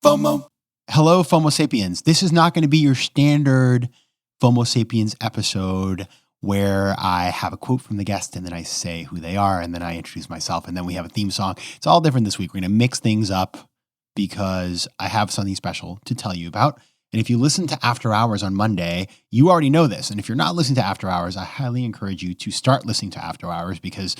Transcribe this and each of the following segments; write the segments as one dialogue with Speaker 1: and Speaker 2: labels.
Speaker 1: FOMO. Hello, FOMO Sapiens. This is not going to be your standard FOMO Sapiens episode where I have a quote from the guest and then I say who they are and then I introduce myself and then we have a theme song. It's all different this week. We're going to mix things up because I have something special to tell you about. And if you listen to After Hours on Monday, you already know this. And if you're not listening to After Hours, I highly encourage you to start listening to After Hours because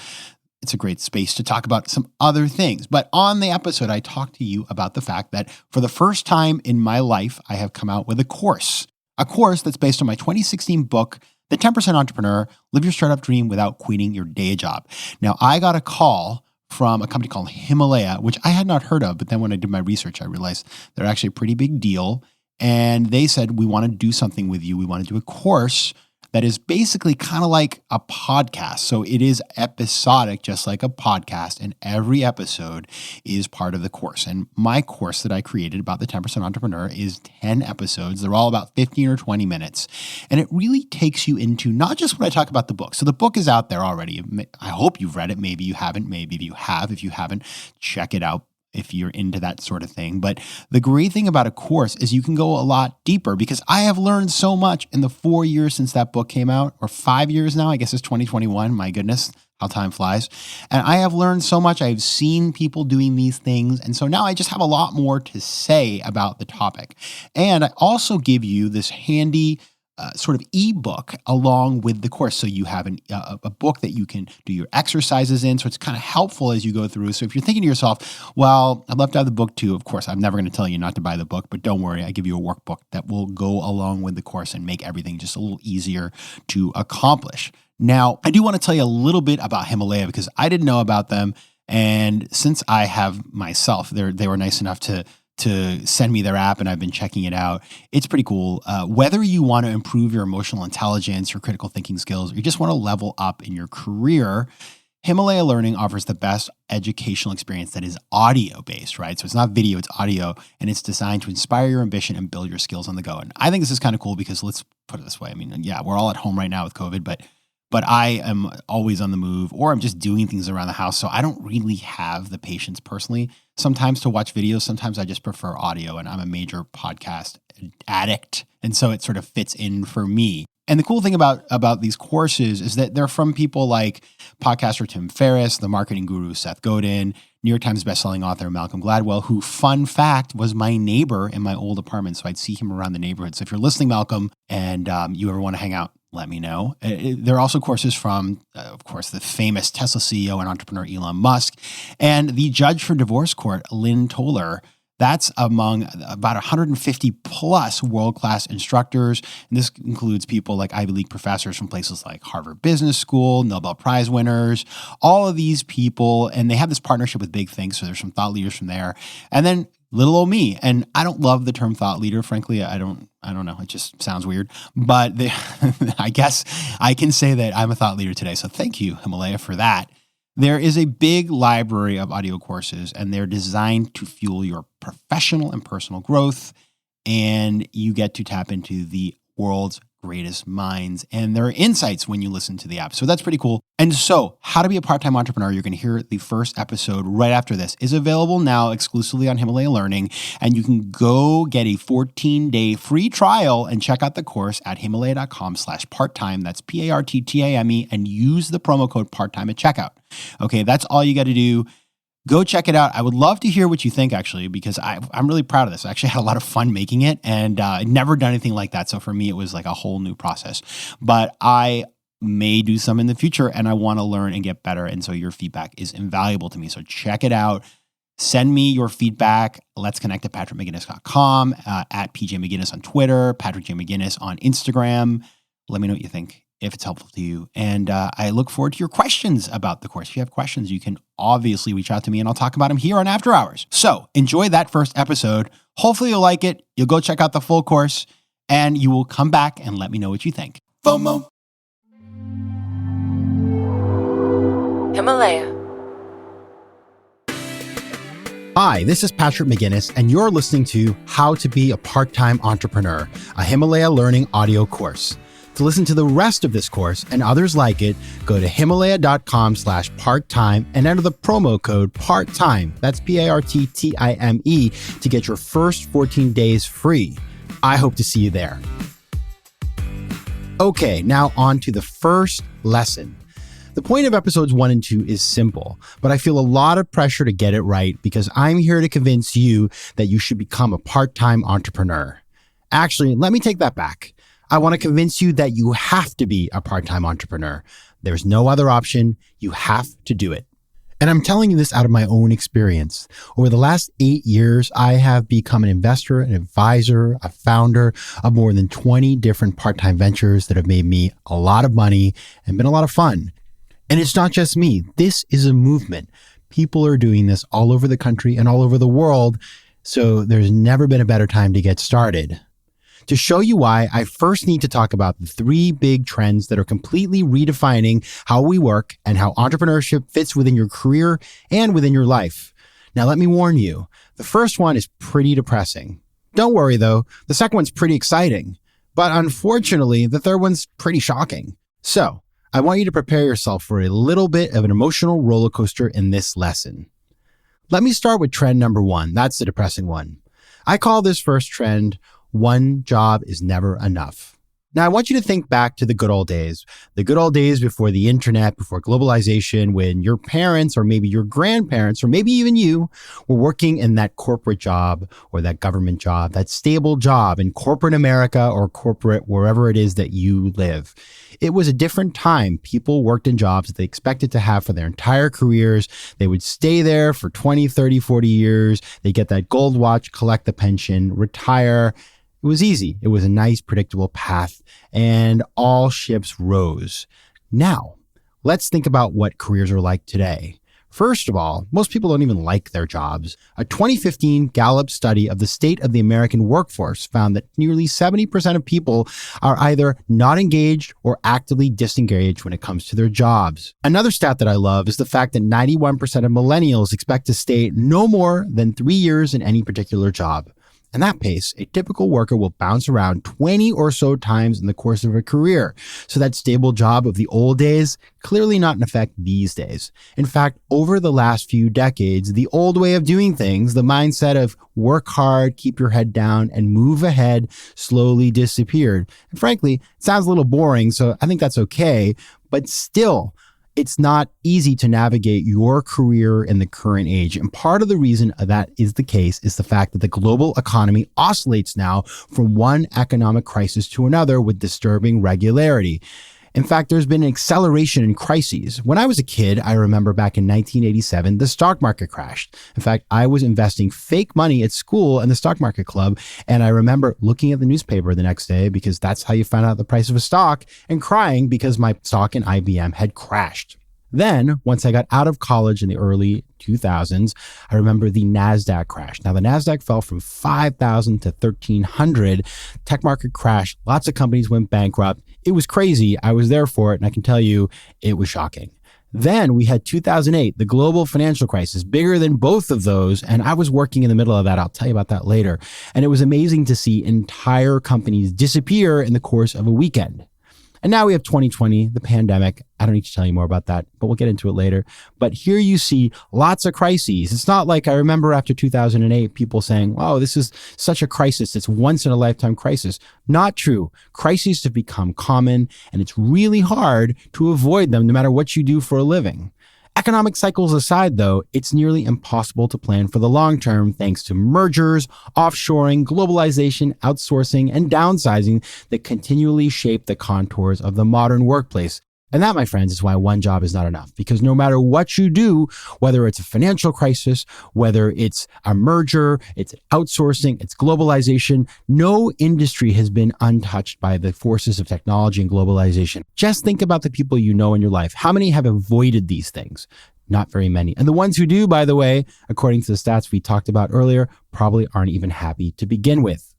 Speaker 1: it's a great space to talk about some other things. But on the episode, I talked to you about the fact that for the first time in my life, I have come out with a course that's based on my 2016 book, The 10% Entrepreneur, Live Your Startup Dream Without Quitting Your Day Job. Now, I got a call from a company called Himalaya, which I had not heard of, but then when I did my research, I realized they're actually a pretty big deal. And they said, we want to do something with you. We want to do a course that is basically kind of like a podcast. So it is episodic, just like a podcast, and every episode is part of the course. And my course that I created about the 10% Entrepreneur is 10 episodes. They're all about 15 or 20 minutes. And it really takes you into not just when I talk about the book. So the book is out there already. I hope you've read it. Maybe you haven't. Maybe you have. If you haven't, check it out if you're into that sort of thing. But the great thing about a course is you can go a lot deeper because I have learned so much in the 4 years since that book came out, or 5 years now. I guess it's 2021. My goodness, how time flies. And I have learned so much. I've seen people doing these things. And so now I just have a lot more to say about the topic. And I also give you this handy sort of ebook along with the course. So you have a book that you can do your exercises in. So it's kind of helpful as you go through. So if you're thinking to yourself, well, I'd love to have the book too. Of course, I'm never going to tell you not to buy the book, but don't worry. I give you a workbook that will go along with the course and make everything just a little easier to accomplish. Now, I do want to tell you a little bit about Himalaya because I didn't know about them. And since I have myself, they were nice enough to send me their app and I've been checking it out. It's pretty cool. Whether you want to improve your emotional intelligence, your critical thinking skills, or you just want to level up in your career, Himalaya Learning offers the best educational experience that is audio-based, right? So it's not video, it's audio, and it's designed to inspire your ambition and build your skills on the go. And I think this is kind of cool because let's put it this way. I mean, yeah, we're all at home right now with COVID, but I am always on the move or I'm just doing things around the house. So I don't really have the patience personally sometimes to watch videos. Sometimes I just prefer audio and I'm a major podcast addict. And so it sort of fits in for me. And the cool thing about these courses is that they're from people like podcaster Tim Ferriss, the marketing guru Seth Godin, New York Times bestselling author Malcolm Gladwell, who, fun fact, was my neighbor in my old apartment. So I'd see him around the neighborhood. So if you're listening, Malcolm, and you ever want to hang out, let me know. There are also courses from, of course, the famous Tesla CEO and entrepreneur Elon Musk and the judge for divorce court, Lynn Toller. That's among about 150 plus world-class instructors. And this includes people like Ivy League professors from places like Harvard Business School, Nobel Prize winners, all of these people. And they have this partnership with Big Think. So there's some thought leaders from there. And then little old me. And I don't love the term thought leader. Frankly, I don't know. It just sounds weird. But I guess I can say that I'm a thought leader today. So thank you, Himalaya, for that. There is a big library of audio courses, and they're designed to fuel your professional and personal growth. And you get to tap into the world's greatest minds and their insights when you listen to the app. So that's pretty cool. And so how to be a part-time entrepreneur, you're going to hear the first episode right after this, is available now exclusively on Himalaya Learning. And you can go get a 14-day free trial and check out the course at himalaya.com/part-time. That's PARTTAME, and use the promo code part-time at checkout. Okay, that's all you got to do. Go check it out. I would love to hear what you think, actually, because I'm really proud of this. I actually had a lot of fun making it, and I'd never done anything like that. So for me, it was like a whole new process. But I may do some in the future, and I want to learn and get better. And so your feedback is invaluable to me. So check it out. Send me your feedback. Let's connect at patrickmcginnis.com, at PJ McGinnis on Twitter, Patrick J. McGinnis on Instagram. Let me know what you think, if it's helpful to you. And I look forward to your questions about the course. If you have questions, you can obviously reach out to me and I'll talk about them here on After Hours. So enjoy that first episode. Hopefully you'll like it. You'll go check out the full course and you will come back and let me know what you think. FOMO.
Speaker 2: Himalaya.
Speaker 1: Hi, this is Patrick McGinnis, and you're listening to How to Be a Part-Time Entrepreneur, a Himalaya Learning audio course. To listen to the rest of this course and others like it, go to Himalaya.com/part-time and enter the promo code PARTTIME, that's PARTTIME, to get your first 14 days free. I hope to see you there. Okay, now on to the first lesson. The point of episodes 1 and 2 is simple, but I feel a lot of pressure to get it right because I'm here to convince you that you should become a part-time entrepreneur. Actually, let me take that back. I want to convince you that you have to be a part-time entrepreneur. There's no other option. You have to do it. And I'm telling you this out of my own experience. Over the last 8 years, I have become an investor, an advisor, a founder of more than 20 different part-time ventures that have made me a lot of money and been a lot of fun. And it's not just me. This is a movement. People are doing this all over the country and all over the world. So there's never been a better time to get started. To show you why, I first need to talk about the 3 big trends that are completely redefining how we work and how entrepreneurship fits within your career and within your life. Now, let me warn you, the first one is pretty depressing. Don't worry though, the second one's pretty exciting. But unfortunately, the third one's pretty shocking. So, I want you to prepare yourself for a little bit of an emotional roller coaster in this lesson. Let me start with trend number 1. That's the depressing one. I call this first trend, one job is never enough. Now, I want you to think back to the good old days before the internet, before globalization, when your parents or maybe your grandparents or maybe even you were working in that corporate job or that government job, that stable job in corporate America or corporate wherever it is that you live. It was a different time. People worked in jobs that they expected to have for their entire careers. They would stay there for 20, 30, 40 years. They get that gold watch, collect the pension, retire. It was easy. It was a nice, predictable path, and all ships rose. Now, let's think about what careers are like today. First of all, most people don't even like their jobs. A 2015 Gallup study of the state of the American workforce found that nearly 70% of people are either not engaged or actively disengaged when it comes to their jobs. Another stat that I love is the fact that 91% of millennials expect to stay no more than 3 years in any particular job. At that pace, a typical worker will bounce around 20 or so times in the course of a career. So that stable job of the old days, clearly not in effect these days. In fact, over the last few decades, the old way of doing things, the mindset of work hard, keep your head down, and move ahead slowly disappeared. And frankly, it sounds a little boring, so I think that's okay. But still, it's not easy to navigate your career in the current age. And part of the reason that is the case is the fact that the global economy oscillates now from one economic crisis to another with disturbing regularity. In fact, there's been an acceleration in crises. When I was a kid, I remember back in 1987, the stock market crashed. In fact, I was investing fake money at school in the stock market club. And I remember looking at the newspaper the next day because that's how you find out the price of a stock and crying because my stock in IBM had crashed. Then, once I got out of college in the early 2000s, I remember the NASDAQ crash. Now, the NASDAQ fell from 5,000 to 1,300. Tech market crashed. Lots of companies went bankrupt. It was crazy. I was there for it, and I can tell you it was shocking. Then we had 2008, the global financial crisis, bigger than both of those. And I was working in the middle of that. I'll tell you about that later. And it was amazing to see entire companies disappear in the course of a weekend. And now we have 2020, the pandemic. I don't need to tell you more about that, but we'll get into it later. But here you see lots of crises. It's not like I remember after 2008, people saying, oh, this is such a crisis. It's once in a lifetime crisis. Not true. Crises have become common, and it's really hard to avoid them no matter what you do for a living. Economic cycles aside, though, it's nearly impossible to plan for the long term thanks to mergers, offshoring, globalization, outsourcing, and downsizing that continually shape the contours of the modern workplace. And that, my friends, is why one job is not enough. Because no matter what you do, whether it's a financial crisis, whether it's a merger, it's outsourcing, it's globalization, no industry has been untouched by the forces of technology and globalization. Just think about the people you know in your life. How many have avoided these things? Not very many. And the ones who do, by the way, according to the stats we talked about earlier, probably aren't even happy to begin with.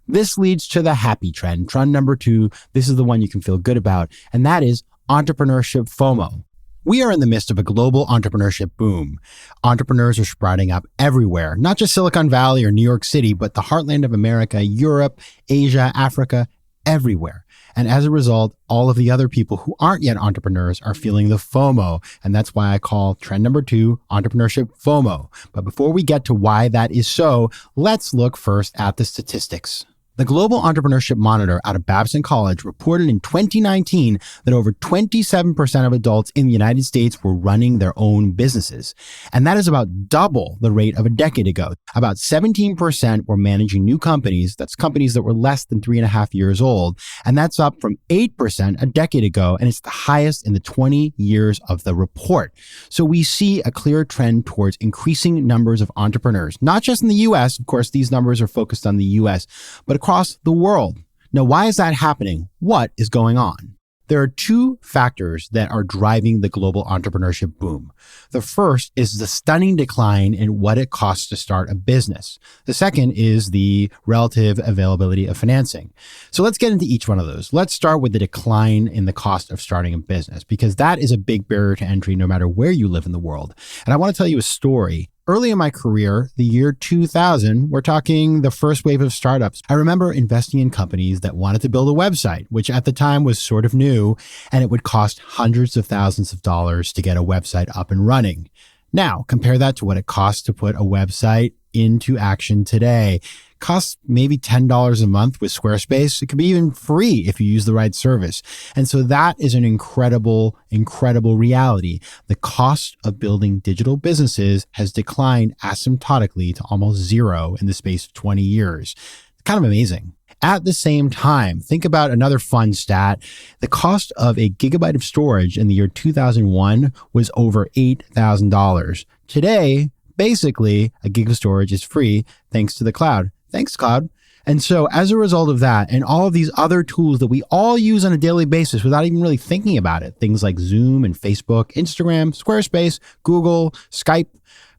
Speaker 1: This leads to the happy trend. Trend number 2, this is the one you can feel good about, and that is Entrepreneurship FOMO. We are in the midst of a global entrepreneurship boom. Entrepreneurs are sprouting up everywhere, not just Silicon Valley or New York City, but the heartland of America, Europe, Asia, Africa, everywhere. And as a result, all of the other people who aren't yet entrepreneurs are feeling the FOMO. And that's why I call trend number 2 entrepreneurship FOMO. But before we get to why that is so, let's look first at the statistics. The Global Entrepreneurship Monitor out of Babson College reported in 2019 that over 27% of adults in the United States were running their own businesses. And that is about double the rate of a decade ago. About 17% were managing new companies. That's companies that were less than 3.5 years old. And that's up from 8% a decade ago. And it's the highest in the 20 years of the report. So we see a clear trend towards increasing numbers of entrepreneurs, not just in the US. Of course, these numbers are focused on the US, but across the world. Now, why is that happening? What is going on? There are 2 factors that are driving the global entrepreneurship boom. The first is the stunning decline in what it costs to start a business. The second is the relative availability of financing. So let's get into each one of those. Let's start with the decline in the cost of starting a business, because that is a big barrier to entry no matter where you live in the world. And I want to tell you a story. Early in my career, the year 2000, we're talking the first wave of startups. I remember investing in companies that wanted to build a website, which at the time was sort of new, and it would cost hundreds of thousands of dollars to get a website up and running. Now, compare that to what it costs to put a website into action today. Costs maybe $10 a month with Squarespace. It could be even free if you use the right service. And so that is an incredible, incredible reality. The cost of building digital businesses has declined asymptotically to almost zero in the space of 20 years. It's kind of amazing. At the same time, think about another fun stat. The cost of a gigabyte of storage in the year 2001 was over $8,000. Today, basically, a gig of storage is free thanks to the cloud. Thanks, cloud. And so as a result of that and all of these other tools that we all use on a daily basis without even really thinking about it, things like Zoom and Facebook, Instagram, Squarespace, Google, Skype,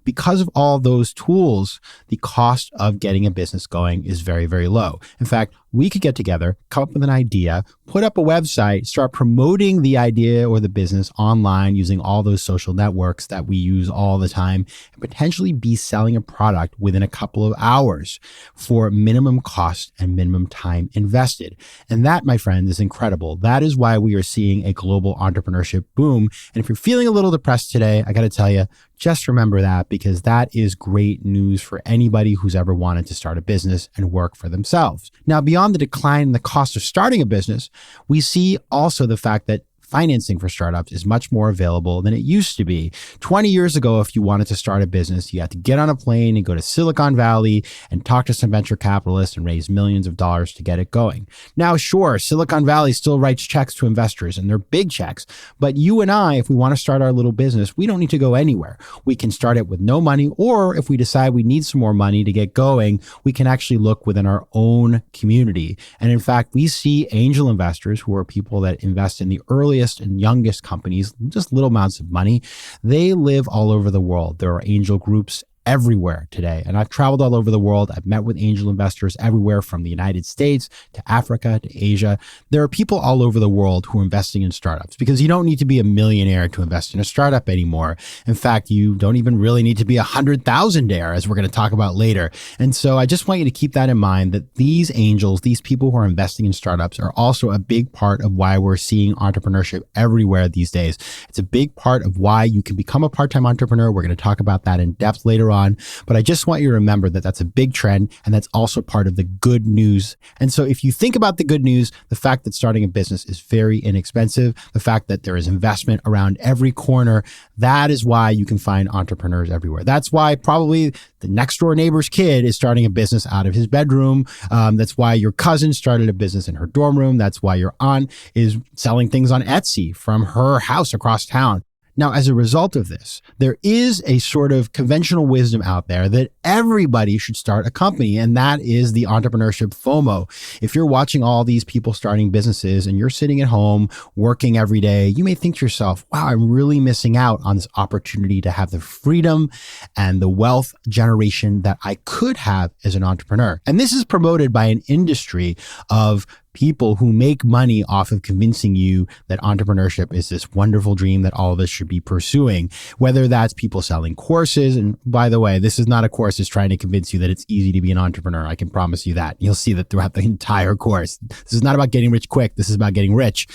Speaker 1: because of all those tools, the cost of getting a business going is very, very low. In fact, we could get together, come up with an idea, put up a website, start promoting the idea or the business online using all those social networks that we use all the time, and potentially be selling a product within a couple of hours for minimum cost and minimum time invested. And that, my friend, is incredible. That is why we are seeing a global entrepreneurship boom. And if you're feeling a little depressed today, I got to tell you, just remember that, because that is great news for anybody who's ever wanted to start a business and work for themselves. Now, beyond the decline in the cost of starting a business, we see also the fact that financing for startups is much more available than it used to be. 20 years ago, if you wanted to start a business, you had to get on a plane and go to Silicon Valley and talk to some venture capitalists and raise millions of dollars to get it going. Now, sure, Silicon Valley still writes checks to investors, and they're big checks. But you and I, if we want to start our little business, we don't need to go anywhere. We can start it with no money, or if we decide we need some more money to get going, we can actually look within our own community. And in fact, we see angel investors, who are people that invest in the earliest and youngest companies, just little amounts of money. They live all over the world. There are angel groups everywhere today. And I've traveled all over the world. I've met with angel investors everywhere from the United States to Africa to Asia. There are people all over the world who are investing in startups, because you don't need to be a millionaire to invest in a startup anymore. In fact, you don't even really need to be 100,000-aire, as we're going to talk about later. And so I just want you to keep that in mind, that these angels, these people who are investing in startups, are also a big part of why we're seeing entrepreneurship everywhere these days. It's a big part of why you can become a part-time entrepreneur. We're going to talk about that in depth later on, but I just want you to remember that that's a big trend, and that's also part of the good news. And so if you think about the good news, the fact that starting a business is very inexpensive, the fact that there is investment around every corner, that is why you can find entrepreneurs everywhere. That's why probably the next door neighbor's kid is starting a business out of his bedroom. That's why your cousin started a business in her dorm room. That's why your aunt is selling things on Etsy from her house across town. Now, as a result of this, there is a sort of conventional wisdom out there that everybody should start a company, and that is the entrepreneurship FOMO. If you're watching all these people starting businesses and you're sitting at home working every day, you may think to yourself, wow, I'm really missing out on this opportunity to have the freedom and the wealth generation that I could have as an entrepreneur. And this is promoted by an industry of people who make money off of convincing you that entrepreneurship is this wonderful dream that all of us should be pursuing, whether that's people selling courses. And by the way, this is not a course that's trying to convince you that it's easy to be an entrepreneur. I can promise you that. You'll see that throughout the entire course. This is not about getting rich quick. This is about getting rich.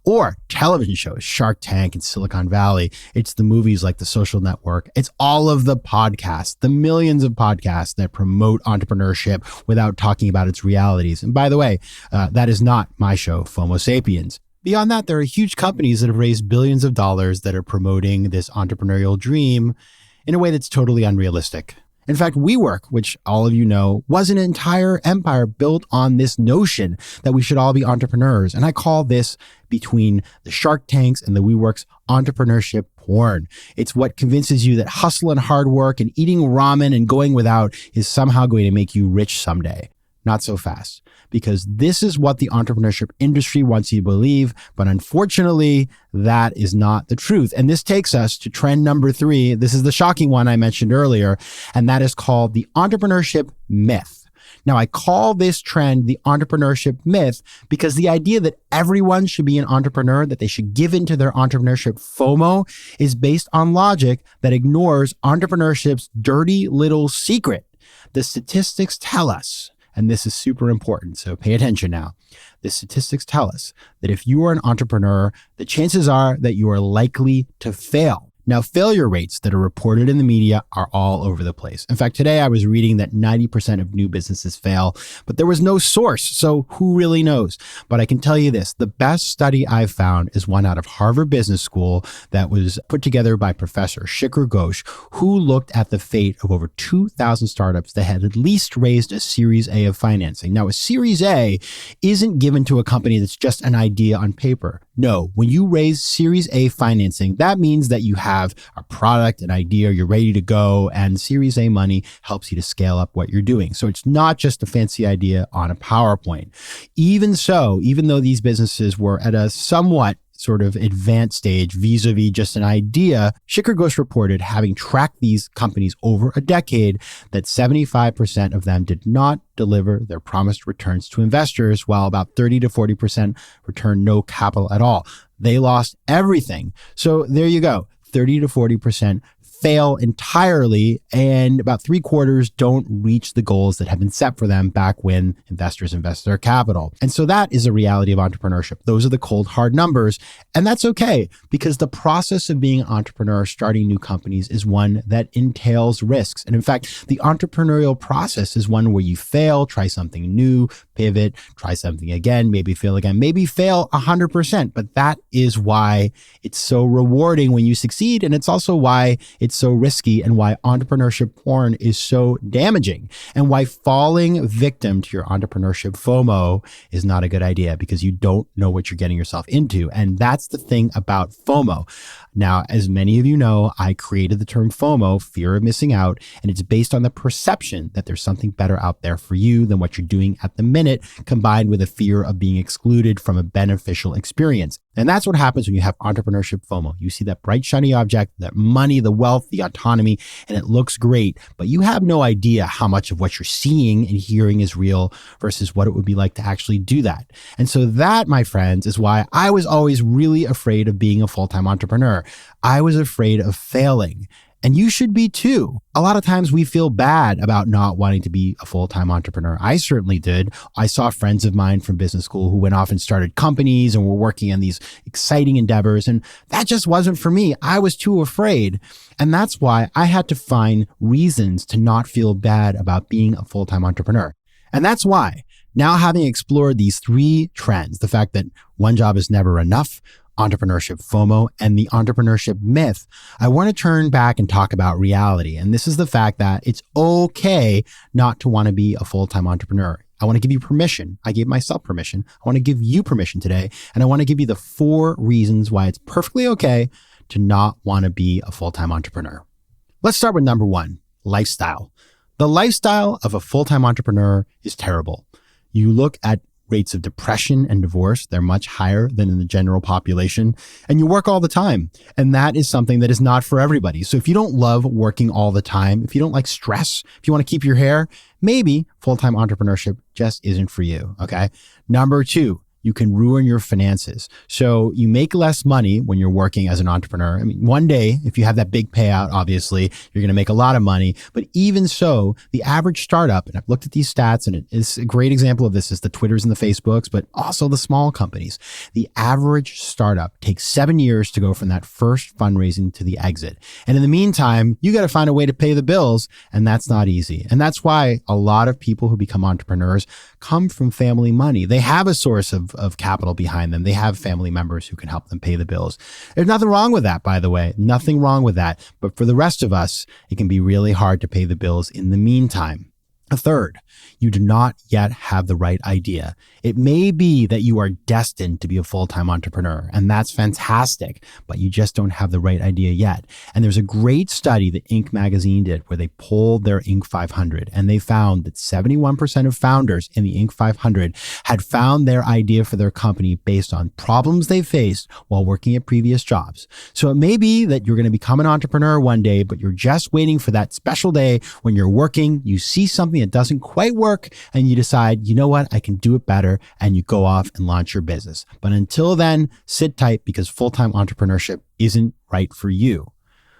Speaker 1: Or television shows, Shark Tank and Silicon Valley. It's the movies like The Social Network. It's all of the podcasts, the millions of podcasts that promote entrepreneurship without talking about its realities. And by the way, that is not my show, FOMO Sapiens. Beyond that, there are huge companies that have raised billions of dollars that are promoting this entrepreneurial dream in a way that's totally unrealistic. In fact, WeWork, which all of you know, was an entire empire built on this notion that we should all be entrepreneurs. And I call this, between the Shark Tanks and the WeWorks, entrepreneurship porn. It's what convinces you that hustle and hard work and eating ramen and going without is somehow going to make you rich someday. Not so fast, because this is what the entrepreneurship industry wants you to believe. But unfortunately, that is not the truth. And this takes us to trend number 3. This is the shocking one I mentioned earlier, and that is called the entrepreneurship myth. Now, I call this trend the entrepreneurship myth because the idea that everyone should be an entrepreneur, that they should give into their entrepreneurship FOMO, is based on logic that ignores entrepreneurship's dirty little secret. The statistics tell us, and this is super important, so pay attention now. The statistics tell us that if you are an entrepreneur, the chances are that you are likely to fail. Now, failure rates that are reported in the media are all over the place. In fact, today I was reading that 90% of new businesses fail, but there was no source, so who really knows? But I can tell you this, the best study I've found is one out of Harvard Business School that was put together by Professor Shikhar Ghosh, who looked at the fate of over 2,000 startups that had at least raised a Series A of financing. Now, a Series A isn't given to a company that's just an idea on paper. No, when you raise Series A financing, that means that you have a product, an idea, you're ready to go, and Series A money helps you to scale up what you're doing. So it's not just a fancy idea on a PowerPoint. Even so, even though these businesses were at a somewhat sort of advanced stage vis-a-vis just an idea, Shikhar Ghosh reported, having tracked these companies over a decade, that 75% of them did not deliver their promised returns to investors, while about 30 to 40% returned no capital at all. They lost everything. So there you go, 30 to 40% fail entirely, and about 3/4 don't reach the goals that have been set for them back when investors invest their capital. And so that is a reality of entrepreneurship. Those are the cold, hard numbers. And that's okay, because the process of being an entrepreneur, starting new companies, is one that entails risks. And in fact, the entrepreneurial process is one where you fail, try something new, pivot, try something again, maybe fail again, maybe fail 100%. But that is why it's so rewarding when you succeed. And it's also why it's so risky, and why entrepreneurship porn is so damaging, and why falling victim to your entrepreneurship FOMO is not a good idea, because you don't know what you're getting yourself into. And that's the thing about FOMO. Now, as many of you know, I created the term FOMO, fear of missing out, and it's based on the perception that there's something better out there for you than what you're doing at the minute, combined with a fear of being excluded from a beneficial experience. And that's what happens when you have entrepreneurship FOMO. You see that bright, shiny object, that money, the wealth, the autonomy, and it looks great, but you have no idea how much of what you're seeing and hearing is real versus what it would be like to actually do that. And so that, my friends, is why I was always really afraid of being a full-time entrepreneur. I was afraid of failing. And you should be too. A lot of times we feel bad about not wanting to be a full-time entrepreneur. I certainly did. I saw friends of mine from business school who went off and started companies and were working on these exciting endeavors. And that just wasn't for me. I was too afraid. And that's why I had to find reasons to not feel bad about being a full-time entrepreneur. And that's why, now having explored these 3 trends, the fact that one job is never enough, entrepreneurship FOMO, and the entrepreneurship myth, I want to turn back and talk about reality. And this is the fact that it's okay not to want to be a full-time entrepreneur. I want to give you permission. I gave myself permission. I want to give you permission today. And I want to give you the 4 reasons why it's perfectly okay to not want to be a full-time entrepreneur. Let's start with number 1, lifestyle. The lifestyle of a full-time entrepreneur is terrible. You look at rates of depression and divorce. They're much higher than in the general population. And you work all the time. And that is something that is not for everybody. So if you don't love working all the time, if you don't like stress, if you want to keep your hair, maybe full-time entrepreneurship just isn't for you, okay? Number 2, you can ruin your finances. So you make less money when you're working as an entrepreneur. I mean, one day, if you have that big payout, obviously, you're going to make a lot of money. But even so, the average startup, and I've looked at these stats, and it's a great example of this is the Twitters and the Facebooks, but also the small companies. The average startup takes 7 years to go from that first fundraising to the exit. And in the meantime, you got to find a way to pay the bills, and that's not easy. And that's why a lot of people who become entrepreneurs come from family money. They have a source of capital behind them. They have family members who can help them pay the bills. There's nothing wrong with that, by the way. Nothing wrong with that. But for the rest of us, it can be really hard to pay the bills in the meantime. A third, you do not yet have the right idea. It may be that you are destined to be a full-time entrepreneur, and that's fantastic, but you just don't have the right idea yet. And there's a great study that Inc. magazine did where they polled their Inc. 500, and they found that 71% of founders in the Inc. 500 had found their idea for their company based on problems they faced while working at previous jobs. So it may be that you're going to become an entrepreneur one day, but you're just waiting for that special day when you're working, you see something that doesn't quite work, and you decide, you know what, I can do it better, and you go off and launch your business. But until then, sit tight because full-time entrepreneurship isn't right for you.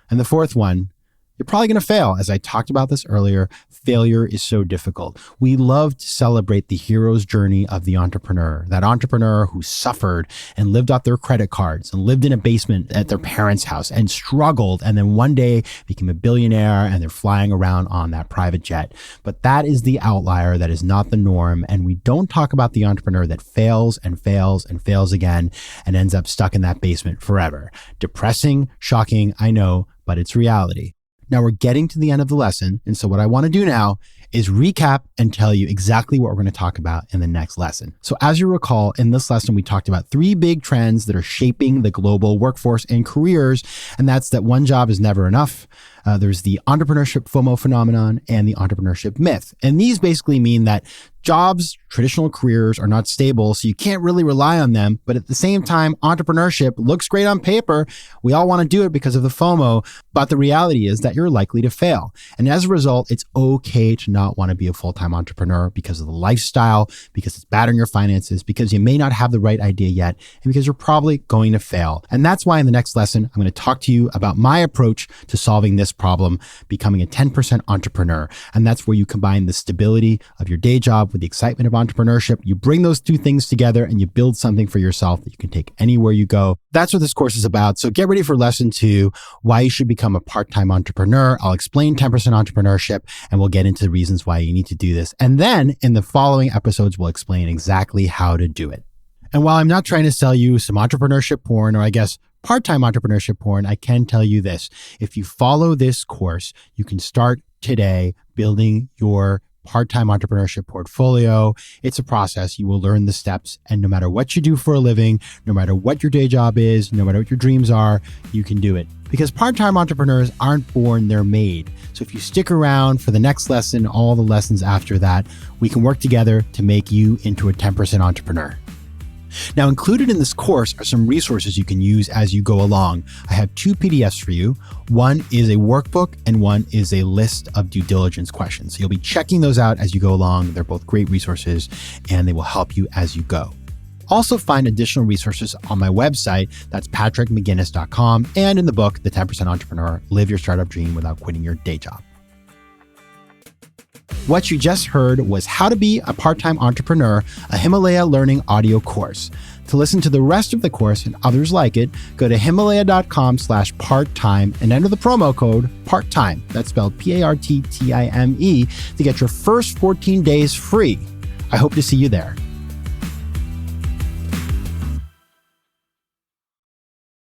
Speaker 1: And the fourth one, you're probably going to fail. As I talked about this earlier, failure is so difficult. We love to celebrate the hero's journey of the entrepreneur, that entrepreneur who suffered and lived off their credit cards and lived in a basement at their parents' house and struggled and then one day became a billionaire and they're flying around on that private jet. But that is the outlier. That is not the norm. And we don't talk about the entrepreneur that fails and fails and fails again and ends up stuck in that basement forever. Depressing, shocking, I know, but it's reality. Now we're getting to the end of the lesson. And so what I want to do now is recap and tell you exactly what we're going to talk about in the next lesson. So as you recall, in this lesson, we talked about 3 big trends that are shaping the global workforce and careers. And that's that one job is never enough. There's the entrepreneurship FOMO phenomenon and the entrepreneurship myth. And these basically mean that jobs, traditional careers are not stable, so you can't really rely on them. But at the same time, entrepreneurship looks great on paper. We all want to do it because of the FOMO, but the reality is that you're likely to fail. And as a result, it's okay to not want to be a full-time entrepreneur because of the lifestyle, because it's bad on your finances, because you may not have the right idea yet, and because you're probably going to fail. And that's why in the next lesson, I'm going to talk to you about my approach to solving this problem, becoming a 10% entrepreneur. And that's where you combine the stability of your day job with the excitement of entrepreneurship. You bring those 2 things together and you build something for yourself that you can take anywhere you go. That's what this course is about. So get ready for lesson 2, why you should become a part-time entrepreneur. I'll explain 10% entrepreneurship and we'll get into the reasons why you need to do this. And then in the following episodes, we'll explain exactly how to do it. And while I'm not trying to sell you some entrepreneurship porn, or I guess part-time entrepreneurship porn, I can tell you this. If you follow this course, you can start today building your part-time entrepreneurship portfolio. It's a process. You will learn the steps. And no matter what you do for a living, no matter what your day job is, no matter what your dreams are, you can do it. Because part-time entrepreneurs aren't born, they're made. So if you stick around for the next lesson, all the lessons after that, we can work together to make you into a 10% entrepreneur. Now, included in this course are some resources you can use as you go along. I have 2 PDFs for you. One is a workbook and one is a list of due diligence questions. So you'll be checking those out as you go along. They're both great resources and they will help you as you go. Also find additional resources on my website. That's patrickmcginnis.com, and in the book, The 10% Entrepreneur, Live Your Startup Dream Without Quitting Your Day Job. What you just heard was How to Be a Part-Time Entrepreneur, a Himalaya Learning audio course. To listen to the rest of the course and others like it, go to himalaya.com/part-time and enter the promo code PARTTIME, that's spelled PARTTIME, to get your first 14 days free. I hope to see you there.